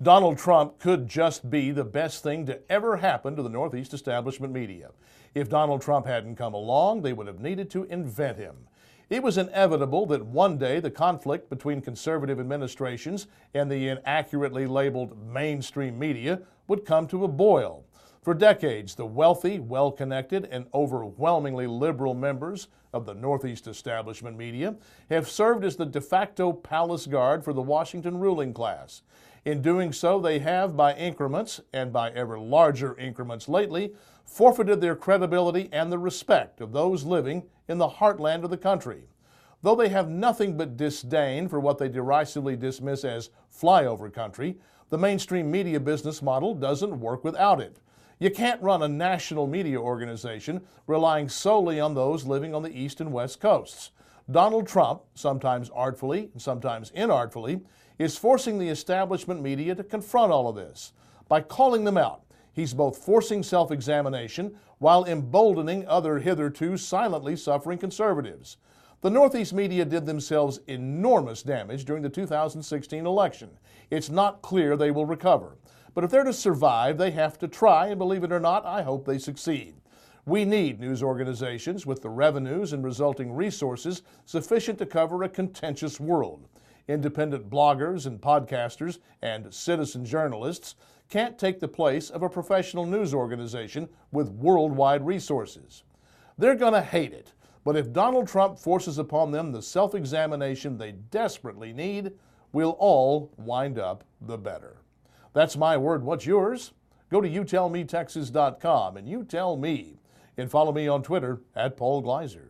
Donald Trump could just be the best thing to ever happen to the Northeast establishment media. If Donald Trump hadn't come along, they would have needed to invent him. It was inevitable that one day the conflict between conservative administrations and the inaccurately labeled mainstream media would come to a boil. For decades, the wealthy, well-connected, and overwhelmingly liberal members of the Northeast establishment media have served as the de facto palace guard for the Washington ruling class. In doing so, they have, by increments, and by ever larger increments lately, forfeited their credibility and the respect of those living in the heartland of the country. Though they have nothing but disdain for what they derisively dismiss as flyover country, the mainstream media business model doesn't work without it. You can't run a national media organization relying solely on those living on the East and West coasts. Donald Trump, sometimes artfully and sometimes inartfully, is forcing the establishment media to confront all of this. By calling them out, he's both forcing self-examination while emboldening other hitherto silently suffering conservatives. The Northeast media did themselves enormous damage during the 2016 election. It's not clear they will recover. But if they're to survive, they have to try, and believe it or not, I hope they succeed. We need news organizations with the revenues and resulting resources sufficient to cover a contentious world. Independent bloggers and podcasters and citizen journalists can't take the place of a professional news organization with worldwide resources. They're going to hate it, but if Donald Trump forces upon them the self-examination they desperately need, we'll all wind up the better. That's my word. What's yours? Go to youtellmetexas.com and you tell me, and follow me on Twitter @PaulGleiser.